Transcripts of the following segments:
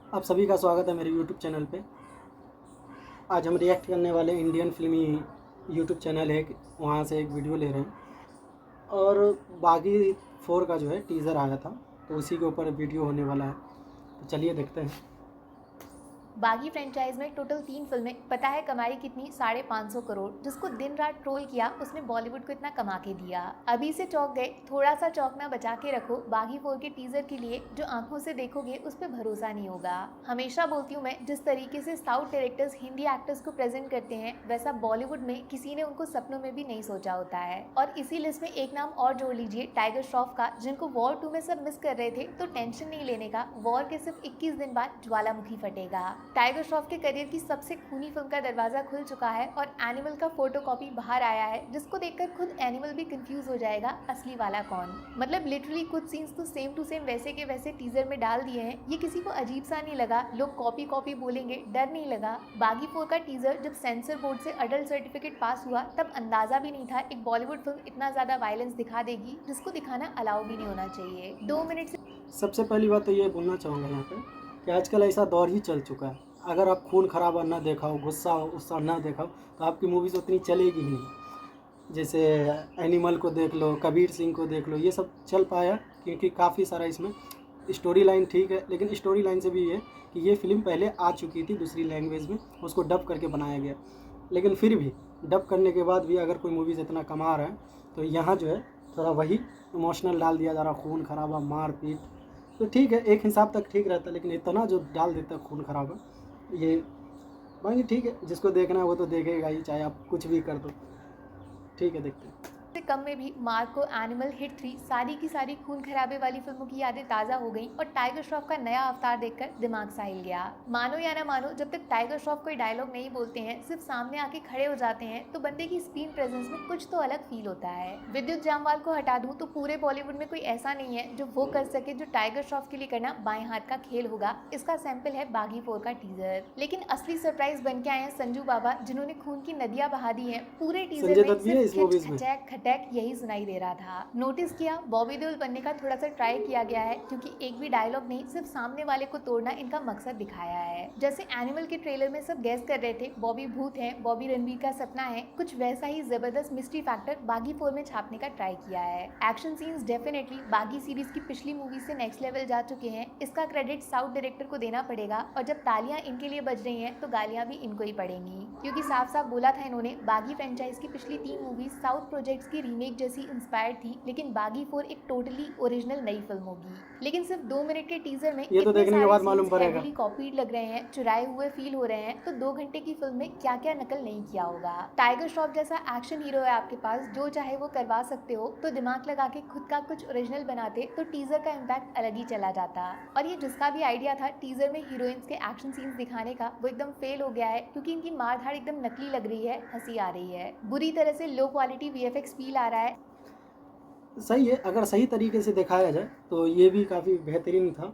आप सभी का स्वागत है मेरे YouTube चैनल पे। आज हम रिएक्ट करने वाले इंडियन फिल्मी YouTube चैनल है, वहाँ से एक वीडियो ले रहे हैं और बागी 4 का जो है टीज़र आया था, तो उसी के ऊपर वीडियो होने वाला है। तो चलिए देखते हैं। बागी फ्रेंचाइज में टोटल 3 फिल्में, पता है कमाई कितनी? 550 करोड़। जिसको दिन रात ट्रोल किया उसने बॉलीवुड को इतना कमा के दिया। अभी से चौंक गए, थोड़ा सा चौंकना बचा के रखो बागी 4 के टीजर के लिए। जो आंखों से देखोगे उस पर भरोसा नहीं होगा। हमेशा बोलती हूँ मैं, जिस तरीके से साउथ डायरेक्टर्स हिंदी एक्टर्स को प्रेजेंट करते हैं वैसा बॉलीवुड में किसी ने उनको सपनों में भी नहीं सोचा होता है। और इसी लिस्ट में एक नाम और जोड़ लीजिए, टाइगर श्रॉफ का, जिनको वॉर 2 में सब मिस कर रहे थे। तो टेंशन नहीं लेने का, वॉर के सिर्फ 21 दिन बाद ज्वालामुखी फटेगा। टाइगर श्रॉफ के करियर की सबसे खूनी फिल्म का दरवाजा खुल चुका है और एनिमल का फोटोकॉपी बाहर आया है, जिसको देखकर खुद एनिमल भी कंफ्यूज हो जाएगा असली वाला कौन। मतलब लिटरली कुछ सीन्स तो सेम टू सेम वैसे के वैसे टीजर में डाल दिए हैं। ये किसी को अजीब सा नहीं लगा? लोग कॉपी कॉपी बोलेंगे, डर नहीं लगा? बागी 4 का टीजर जब सेंसर बोर्ड से अडल्ट सर्टिफिकेट पास हुआ तब अंदाजा भी नहीं था एक बॉलीवुड फिल्म इतना ज्यादा वायलेंस दिखा देगी, जिसको दिखाना अलाउ भी नहीं होना चाहिए। 2 मिनट से सबसे पहली बात तो ये बोलना चाहूँगा यहाँ पे कि आजकल ऐसा दौर ही चल चुका है। अगर आप खून खराबा ना देखा हो, गुस्सा गुस्सा ना देखा हो, तो आपकी मूवीज़ उतनी चलेगी ही नहीं। जैसे एनिमल को देख लो, कबीर सिंह को देख लो, ये सब चल पाया क्योंकि काफ़ी सारा इसमें स्टोरी लाइन ठीक है, लेकिन स्टोरी लाइन से भी ये कि ये फ़िल्म पहले आ चुकी थी दूसरी लैंग्वेज में, उसको डब करके बनाया गया। लेकिन फिर भी डब करने के बाद भी अगर कोई मूवीज़ इतना कमा रहा है तो यहाँ जो है थोड़ा वही इमोशनल डाल दिया जा रहा, खून खराबा, मार पीट। तो ठीक है, एक हिसाब तक ठीक रहता है, लेकिन इतना जो डाल देता है खून खराबा, ये बाकी ठीक है, जिसको देखना है वो तो देखेगा ही, चाहे आप कुछ भी कर दो। ठीक है, देखते हैं। कम में भी मार्को, एनिमल, हिट 3 सारी की सारी खून खराबे वाली फिल्मों की यादें ताज़ा हो गई और टाइगर श्रॉफ का नया अवतार देखकर दिमाग सा हिल गया। मानो या ना मानो, जब तक टाइगर श्रॉफ कोई डायलॉग नहीं बोलते हैं, सिर्फ सामने आके खड़े हो जाते हैं, तो बंदे की स्क्रीन प्रेजेंस में कुछ तो अलग फील होता है। विद्युत जामवाल को हटा दूं तो पूरे बॉलीवुड में कोई ऐसा नहीं है जो वो कर सके जो टाइगर श्रॉफ के लिए करना बाएं हाथ का खेल होगा। इसका सैंपल है बागी 4 का टीजर। लेकिन असली सरप्राइज बन के आए हैं संजू बाबा, जिन्होंने खून की नदियां बहा दी है। पूरे टीजर संजय में दत्त भी है सिर्फ इस खिच मूवीज़ में। खचैक खटैक यही सुनाई दे रहा था। नोटिस किया, बॉबी देओल बनने का थोड़ा सा ट्राई किया गया है, क्योंकि एक भी डायलॉग नहीं, सिर्फ सामने वाले को तोड़ना इनका मकसद दिखाया है। जैसे एनिमल के ट्रेलर में सब गैस कर रहे थे बॉबी भूत है, बॉबी रणबीर का सपना है, कुछ वैसा ही जबरदस्त मिस्ट्री फैक्टर बागी 4 में छापने का ट्राई किया है। एक्शन सीन्स डेफिनेटली बागी सीरीज की पिछली मूवी से नेक्स्ट लेवल जा चुके हैं। इसका क्रेडिट साउथ डायरेक्टर को देना पड़ेगा, और जब तालियां इनके लिए बज रही हैं तो गालियां भी इनको ही पड़ेंगी, क्योंकि साफ साफ बोला था इन्होंने, बागी फ्रेंचाइज की पिछली 3 मूवीज साउथ प्रोजेक्ट्स की रीमेक जैसी इंस्पायर्ड थी, लेकिन बागी 4 एक टोटली ओरिजिनल नई फिल्म होगी। लेकिन सिर्फ 2 मिनट के टीजर में ये तो इतने देखने के सारे बाद मालूम सीन्स पड़ेगा। हेवीली कॉपीड लग रहे हैं, चुराए हुए फील हो रहे हैं, तो 2 घंटे की फिल्म में क्या क्या नकल नहीं किया होगा। टाइगर श्रॉफ जैसा एक्शन हीरो है आपके पास, जो चाहे वो करवा सकते हो, तो दिमाग लगा के खुद का कुछ ओरिजिनल बनाते तो टीजर का इम्पैक्ट अलग ही चला जाता। और ये जिसका भी आइडिया था टीजर में हीरोइंस के एक्शन सीन्स दिखाने का, वो एकदम फेल हो गया है, क्योंकि इनकी मारधाड़ एकदम नकली लग रही है, हंसी आ रही है, बुरी तरह से लो क्वालिटी वीएफएक्स फील आ रहा है। सही है, अगर सही तरीके से दिखाया जाए तो ये भी काफ़ी बेहतरीन था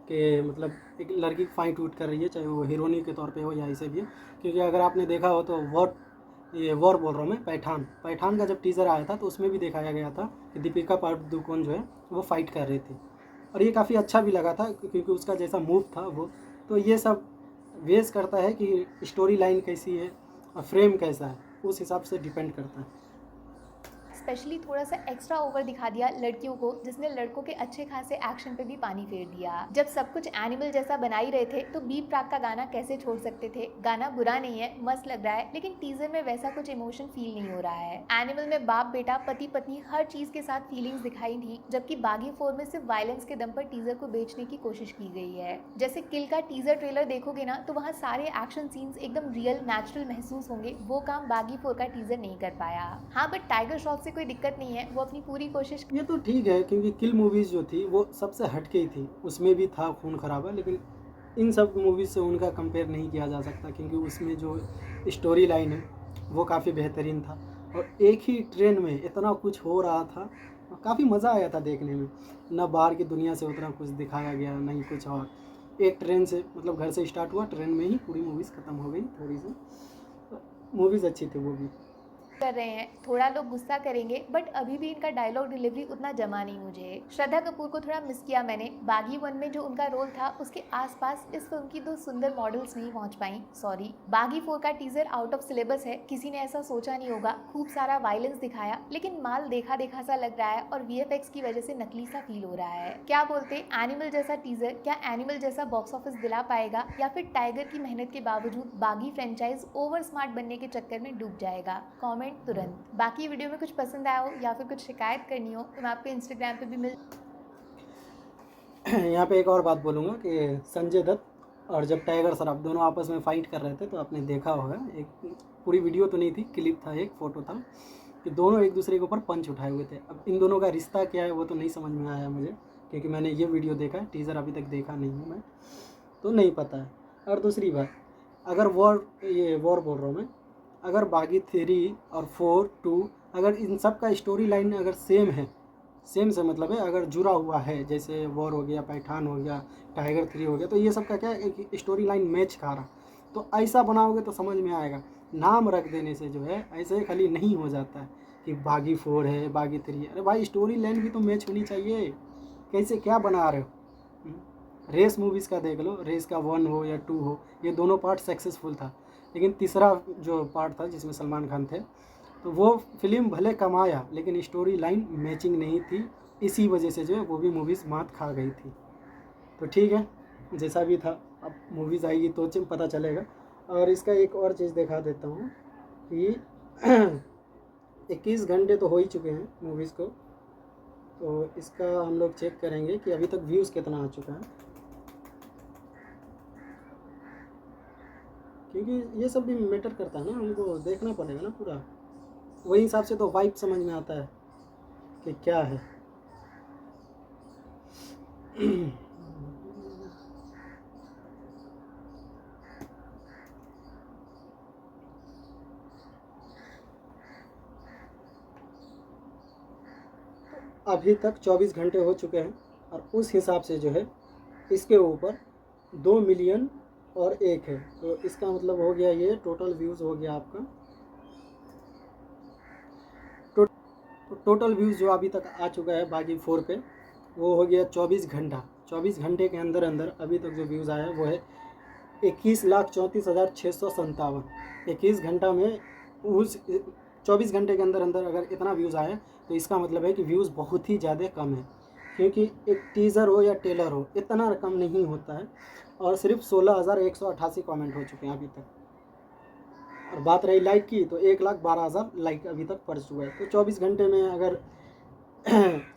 कि मतलब एक लड़की फाइट वूट कर रही है, चाहे वो हीरोइनी के तौर पे हो या ऐसे भी हो। क्योंकि अगर आपने देखा हो तो वॉर बोल रहा हूँ मैं, पैठान का जब टीज़र आया था तो उसमें भी दिखाया गया था कि दीपिका पादुकोण जो है वो फाइट कर रही थी, और ये काफ़ी अच्छा भी लगा था क्योंकि उसका जैसा मूव था वो। तो ये सब बेस करता है कि स्टोरी लाइन कैसी है और फ्रेम कैसा है, उस हिसाब से डिपेंड करता है। स्पेशली थोड़ा सा एक्स्ट्रा ओवर दिखा दिया लड़कियों को, जिसने लड़कों के अच्छे खासे एक्शन पे भी पानी फेर दिया। जब सब कुछ एनिमल जैसा बना ही रहे थे तो बी प्राक का गाना कैसे छोड़ सकते थे? गाना बुरा नहीं है, मस्त लग रहा है, लेकिन टीजर में वैसा कुछ इमोशन फील नहीं हो रहा है। एनिमल में बाप बेटा, पति पत्नी, हर चीज के साथ फीलिंग्स दिखाई थी, जबकि बागी 4 में सिर्फ वायलेंस के दम पर टीजर को बेचने की कोशिश की गई है। जैसे किल का टीजर ट्रेलर देखोगे ना, तो वहाँ सारे एक्शन सीन्स एकदम रियल नेचुरल महसूस होंगे, वो काम बागी 4 का टीजर नहीं कर पाया। हाँ, बट टाइगर श्रॉफ से कोई दिक्कत नहीं है, वो अपनी पूरी कोशिश। ये तो ठीक है क्योंकि किल मूवीज़ जो थी वो सबसे हटके ही थी, उसमें भी था खून खराबा, लेकिन इन सब मूवीज़ से उनका कंपेयर नहीं किया जा सकता क्योंकि उसमें जो स्टोरी लाइन है वो काफ़ी बेहतरीन था, और एक ही ट्रेन में इतना कुछ हो रहा था, काफ़ी मज़ा आया था देखने में। न बाहर की दुनिया से उतना कुछ दिखाया गया, नहीं कुछ और। एक ट्रेन से मतलब घर से स्टार्ट हुआ, ट्रेन में ही पूरी मूवीज़ ख़त्म हो गई। थोड़ी सी मूवीज़ अच्छी थी वो भी। कर रहे हैं, थोड़ा लोग गुस्सा करेंगे, बट अभी भी इनका डायलॉग डिलीवरी उतना जमा नहीं मुझे। श्रद्धा कपूर को थोड़ा मिस किया मैंने। बागी 1 में जो उनका रोल था उसके आसपास इस फिल्म की 2 सुंदर मॉडल्स नहीं पहुंच पाई, सॉरी। बागी 4 का टीजर आउट ऑफ सिलेबस है, किसी ने ऐसा सोचा नहीं होगा। खूब सारा वायलेंस दिखाया, लेकिन माल देखा देखा सा लग रहा है और VFX की वजह से नकली सा फील हो रहा है। क्या बोलते, एनिमल जैसा टीजर क्या एनिमल जैसा बॉक्स ऑफिस दिला पाएगा, या फिर टाइगर की मेहनत के बावजूद बागी फ्रेंचाइज ओवर स्मार्ट बनने के चक्कर में डूब जाएगा? कमेंट तुरंत। बाकी वीडियो में कुछ पसंद आया हो या फिर कुछ शिकायत करनी हो तो मैं आपको इंस्टाग्राम पे भी मिल यहाँ पे एक और बात बोलूँगा कि संजय दत्त और जब टाइगर श्रॉफ दोनों आपस में फ़ाइट कर रहे थे तो आपने देखा होगा, एक पूरी वीडियो तो नहीं थी, क्लिप था, एक फ़ोटो था कि दोनों एक दूसरे के ऊपर पंच उठाए हुए थे। अब इन दोनों का रिश्ता क्या है वो तो नहीं समझ में आया मुझे, क्योंकि मैंने ये वीडियो देखा, टीज़र अभी तक देखा नहीं हूँ मैं, तो नहीं पता है। और दूसरी बात, अगर वॉर बोल रहा हूँ मैं, अगर बागी 3 और 4, 2 अगर इन सब का स्टोरी लाइन अगर सेम है, सेम से मतलब है अगर जुड़ा हुआ है, जैसे वॉर हो गया, पैठान हो गया, टाइगर 3 हो गया, तो ये सब का क्या एक स्टोरी लाइन मैच खा रहा, तो ऐसा बनाओगे तो समझ में आएगा। नाम रख देने से जो है ऐसे खाली नहीं हो जाता है कि बागी 4 है, बागी 3 है। अरे भाई स्टोरी लाइन भी तो मैच होनी चाहिए, कैसे क्या बना रहे हो? रेस मूवीज़ का देख लो, रेस का 1 हो या 2 हो, ये दोनों पार्ट सक्सेसफुल था, लेकिन तीसरा जो पार्ट था जिसमें सलमान खान थे, तो वो फिल्म भले कमाया लेकिन स्टोरी लाइन मैचिंग नहीं थी, इसी वजह से जो है वो भी मूवीज़ मात खा गई थी। तो ठीक है, जैसा भी था, अब मूवीज़ आएगी तो पता चलेगा। और इसका एक और चीज़ दिखा देता हूँ कि 21 घंटे तो हो ही चुके हैं मूवीज़ को, तो इसका हम लोग चेक करेंगे कि अभी तक व्यूज़ कितना आ चुका है, क्योंकि ये सब भी मैटर करता है ना, हमको देखना पड़ेगा ना पूरा, वही हिसाब से तो वाइब समझ में आता है कि क्या है। अभी तक 24 घंटे हो चुके हैं और उस हिसाब से जो है इसके ऊपर 2 मिलियन और 1 है, तो इसका मतलब हो गया ये टोटल व्यूज़ हो गया आपका, टोटल व्यूज़ जो अभी तक आ चुका है बागी 4 पे वो हो गया 24 घंटा। 24 घंटे के अंदर अंदर अभी तक जो व्यूज़ आया है वो है 21,34,657। 21 घंटा में उस 24 घंटे के अंदर अंदर अगर इतना व्यूज़ आए तो इसका मतलब है कि व्यूज़ बहुत ही ज़्यादा कम है, क्योंकि एक टीज़र हो या टेलर हो इतना कम नहीं होता है। और सिर्फ 16,188 कमेंट हो चुके हैं अभी तक। और बात रही लाइक की तो 1,12,000 लाइक अभी तक पड़ चुका है। तो 24 घंटे में अगर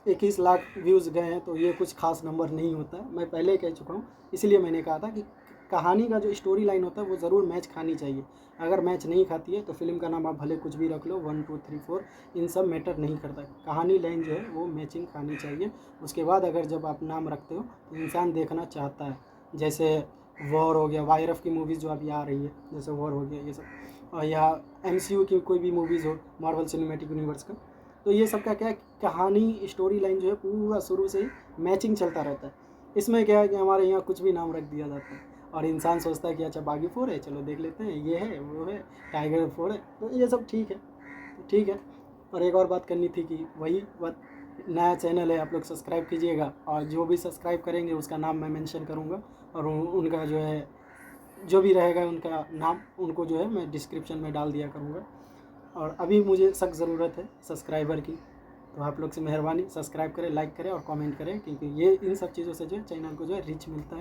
21 लाख व्यूज़ गए हैं तो ये कुछ खास नंबर नहीं होता है, मैं पहले कह चुका हूँ। इसलिए मैंने कहा था कि कहानी का जो स्टोरी लाइन होता है वो ज़रूर मैच खानी चाहिए। अगर मैच नहीं खाती है तो फिल्म का नाम आप भले कुछ भी रख लो, 1, 2, 3, 4 इन सब मैटर नहीं करता। कहानी लाइन जो है वो मैचिंग खानी चाहिए। उसके बाद अगर जब आप नाम रखते हो तो इंसान देखना चाहता है। जैसे वॉर हो गया, वायरफ की मूवीज़ जो अभी आ रही है, जैसे वॉर हो गया ये सब, और या MCU की कोई भी मूवीज़ हो, मार्वल सिनेमैटिक यूनिवर्स का, तो ये सब का क्या है, कहानी स्टोरी लाइन जो है पूरा शुरू से ही मैचिंग चलता रहता है। इसमें क्या है कि हमारे यहाँ कुछ भी नाम रख दिया जाता है और इंसान सोचता है कि अच्छा बागी 4 है, चलो देख लेते हैं, ये है वो है, टाइगर 4 है, तो ये सब ठीक है, ठीक है। और एक और बात करनी थी कि वही बात, नया चैनल है, आप लोग सब्सक्राइब कीजिएगा, और जो भी सब्सक्राइब करेंगे उसका नाम मैं मेंशन करूँगा, और उनका जो है जो भी रहेगा उनका नाम उनको जो है मैं डिस्क्रिप्शन में डाल दिया करूँगा। और अभी मुझे सख्त ज़रूरत है सब्सक्राइबर की, तो आप लोग से मेहरबानी सब्सक्राइब करें, लाइक करें और कमेंट करें, क्योंकि ये इन सब चीज़ों से जो है चैनल को जो है रीच मिलता है।